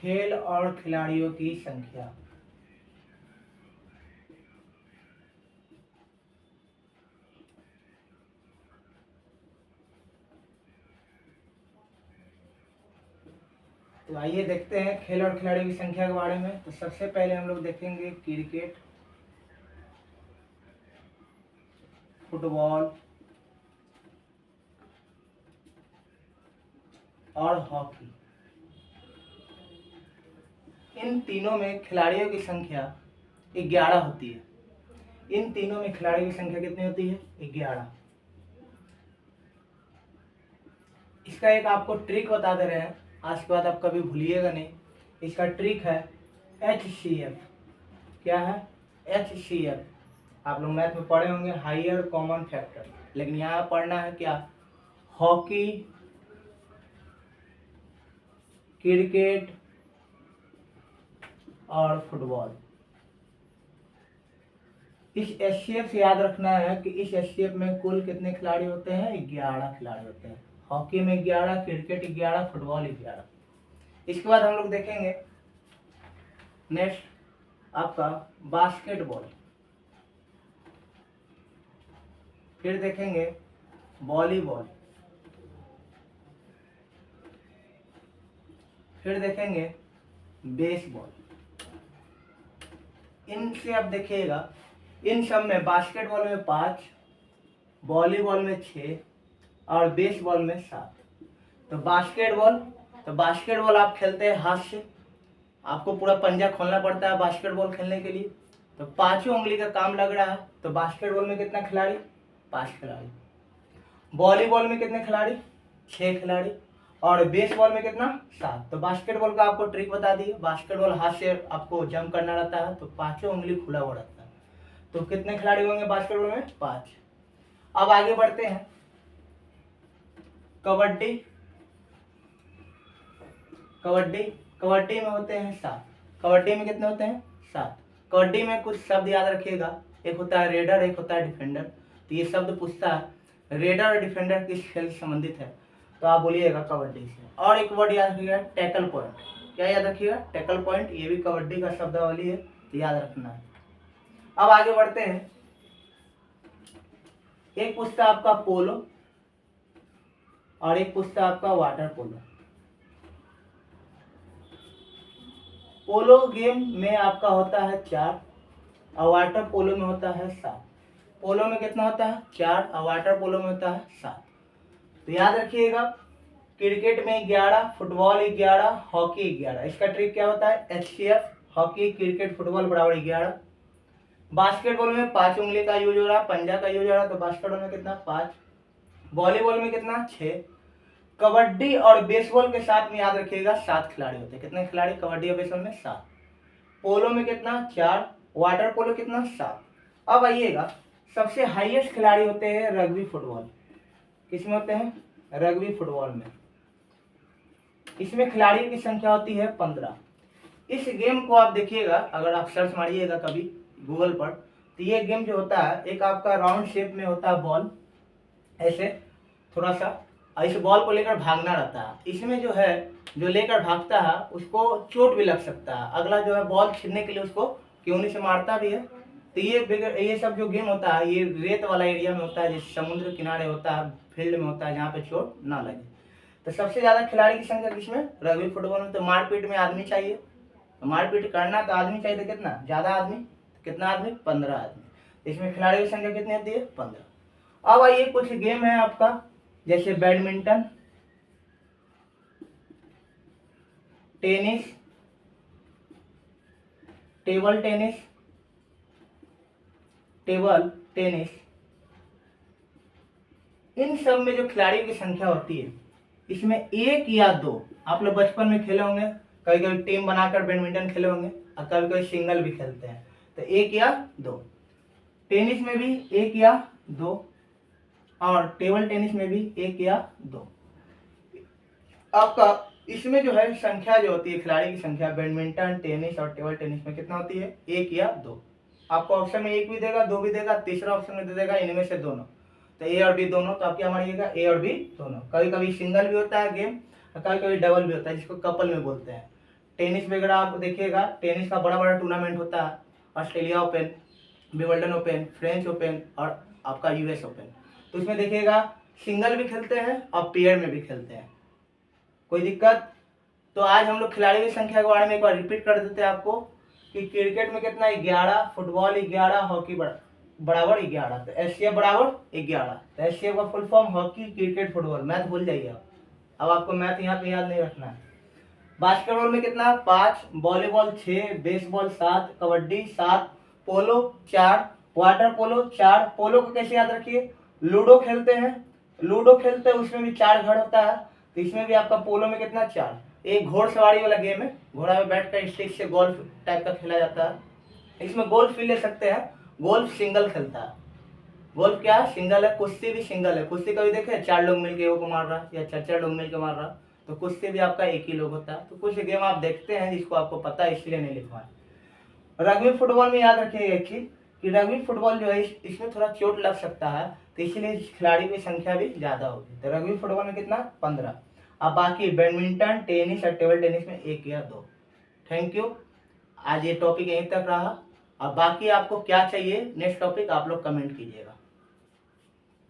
खेल और खिलाड़ियों की संख्या। तो आइए देखते हैं खेल और खिलाड़ियों की संख्या के बारे में। तो सबसे पहले हम लोग देखेंगे क्रिकेट, फुटबॉल और हॉकी। इन तीनों में खिलाड़ियों की संख्या 11 होती है। इन तीनों में खिलाड़ियों की संख्या कितनी होती है? 11। इसका एक आपको ट्रिक बता दे रहे हैं, आज के बाद आप कभी भूलिएगा नहीं। इसका ट्रिक है HCF। क्या है? HCF। आप लोग मैथ में पढ़े होंगे, हायर कॉमन फैक्टर, लेकिन यहाँ पढ़ना है क्या? हॉकी, क्रिकेट और फुटबॉल। इस HCF से याद रखना है कि इस HCF में कुल कितने खिलाड़ी होते हैं? 11 खिलाड़ी होते हैं। हॉकी में 11, क्रिकेट 11, फुटबॉल 11। इसके बाद हम लोग देखेंगे नेक्स्ट आपका बास्केटबॉल, फिर देखेंगे वॉलीबॉल, फिर देखेंगे बेसबॉल। इनसे आप देखिएगा, इन सब में बास्केटबॉल में 5, वॉलीबॉल में 6 और बेसबॉल में 7। तो बास्केटबॉल आप खेलते हैं हाथ से, आपको पूरा पंजा खोलना पड़ता है बास्केटबॉल खेलने के लिए। तो 5 उंगली का काम लग रहा है। तो बास्केटबॉल में कितना खिलाड़ी? 5 खिलाड़ी। वॉलीबॉल में कितने खिलाड़ी? 6 खिलाड़ी। और बेसबॉल में कितना? 7। तो बास्केटबॉल का आपको ट्रिक बता दिए। बास्केटबॉल हाथ से आपको जंप करना रहता है, तो 5 उंगली खुला हुआ रहता है। तो कितने खिलाड़ी होंगे बास्केटबॉल में? 5। अब आगे बढ़ते हैं कबड्डी। कबड्डी में होते हैं 7। कबड्डी में कितने होते हैं? 7। कबड्डी में कुछ शब्द याद रखिएगा, एक होता है रेडर, एक होता है डिफेंडर। तो ये शब्द पूछता है रेडर और डिफेंडर किस खेल से संबंधित है, तो आप बोलिएगा कबड्डी से। और एक वर्ड याद रखिएगा, टैकल पॉइंट। क्या याद रखिएगा? Tackle point. ये भी कबड्डी का शब्दावली है, तो याद रखना है। अब आगे बढ़ते हैं, एक पूछता है आपका पोलो और एक पूछता है आपका वाटर पोलो। पोलो गेम में आपका होता है 4 और वाटर पोलो में होता है 7। पोलो में कितना होता है? 4 और वाटर पोलो में होता है 7। तो याद रखिएगा, क्रिकेट में 11, फुटबॉल 11, हॉकी 11। इसका ट्रिक क्या होता है? HCF, हॉकी, क्रिकेट, फुटबॉल बराबर 11। बास्केटबॉल में 5 उंगली का यूज हो रहा है, पंजा का यूज हो रहा है, तो बास्केटबॉल में कितना? 5। वॉलीबॉल में कितना? 6। कबड्डी और बेसबॉल के साथ में याद रखिएगा 7 खिलाड़ी होते हैं। कितने खिलाड़ी कबड्डी और बेसबॉल में? 7। पोलो में कितना? 4। वाटर पोलो कितना? 7। अब आइएगा, सबसे हाईएस्ट खिलाड़ी होते हैं रग्बी फुटबॉल। किसमें होते हैं? रग्बी फुटबॉल में। इसमें खिलाड़ियों की संख्या होती है 15। इस गेम को आप देखिएगा, अगर आप सर्च मारिएगा कभी गूगल पर, तो ये गेम जो होता है, एक आपका राउंड शेप में होता है बॉल, ऐसे थोड़ा सा, और इस बॉल को लेकर भागना रहता है। इसमें जो है, जो लेकर भागता है उसको चोट भी लग सकता है, अगला जो है बॉल छीनने के लिए उसको क्यों से मारता भी है। तो ये सब जो गेम होता है, ये रेत वाला एरिया में होता है, जैसे समुद्र किनारे होता है, फील्ड में होता है, जहाँ पे चोट ना लगे। तो सबसे ज्यादा खिलाड़ी की संख्या किसमें? रग्बी फुटबॉल में। तो मारपीट में आदमी चाहिए, तो मारपीट करना तो आदमी चाहिए, तो कितना ज्यादा आदमी? कितना आदमी? 15 आदमी। इसमें खिलाड़ियों की संख्या कितनी होती है? 15। अब आइए, कुछ गेम है आपका, जैसे बैडमिंटन, टेनिस, टेबल टेनिस, इन सब में जो खिलाड़ियों की संख्या होती है, इसमें 1 या 2, आप लोग बचपन में खेले होंगे, कभी कभी टीम बनाकर बैडमिंटन खेले होंगे, और कभी कभी सिंगल भी खेलते हैं। तो 1 या 2। टेनिस में भी 1 या 2 और टेबल टेनिस में भी 1 या 2। आपका इसमें जो है संख्या जो होती है, खिलाड़ी की संख्या, बैडमिंटन, टेनिस और टेबल टेनिस में कितना होती है? 1 या 2। आपको ऑप्शन में 1 भी देगा, 2 भी देगा, तीसरा ऑप्शन में दे देगा इनमें से दोनों। तो ए और बी दोनों, तो आप क्या मानिएगा? ए और बी दोनों। कभी कभी सिंगल भी होता है गेम, और कभी कभी डबल भी होता है, जिसको कपल में बोलते हैं। टेनिस वगैरह आप देखिएगा, टेनिस का बड़ा बड़ा टूर्नामेंट होता है, Australia open, Wimbledon open, French open और आपका यूएस ओपन। तो इसमें देखिएगा सिंगल भी खेलते हैं और पेयर में भी खेलते हैं, कोई दिक्कत। तो आज हम लोग खिलाड़ी की संख्या के बारे में एक बार रिपीट कर देते हैं आपको कि क्रिकेट में कितना 11, फुटबॉल 11, हॉकी बराबर 11, तो एससीएफ बराबर 11। तो एससीएफ का full form hockey, cricket, football. Math भूल जाइए आप, अब आपको मैथ यहाँ पे याद नहीं रखना है। बास्केटबॉल में कितना 5, वॉलीबॉल 6, बेसबॉल 7, कबड्डी 7, पोलो 4, वाटर पोलो 4। पोलो को कैसे याद रखिए, लूडो खेलते हैं, लूडो खेलते हैं उसमें भी 4 घर होता है, तो इसमें भी आपका पोलो में कितना 4। एक घोड़सवारी वाला गेम है, घोड़ा में बैठ कर स्टिक से गोल्फ टाइप का खेला जाता है, इसमें गोल्फ भी ले सकते हैं। गोल्फ सिंगल खेलता है, गोल्फ क्या है, सिंगल है। कुश्ती भी सिंगल है, कुश्ती कभी देखे 4 लोग मिलके वो को मार रहा या 4 लोग मिलके मार रहा, तो कुश्ती भी आपका एक ही लोग होता है। तो कुछ गेम आप देखते हैं जिसको आपको पता है इसलिए नहीं लिखवाए। रग्बी फुटबॉल में याद रखिएगा एक चीज कि रग्बी फुटबॉल जो है इसमें थोड़ा चोट लग सकता है, तो इसीलिए खिलाड़ी की संख्या भी ज्यादा होगी। तो रग्बी फुटबॉल में कितना 15। अब बाकी बैडमिंटन, टेनिस और टेबल टेनिस में 1 या 2। थैंक यू, आज ये टॉपिक यहीं तक रहा। अब बाकी आपको क्या चाहिए नेक्स्ट टॉपिक आप लोग कमेंट कीजिएगा।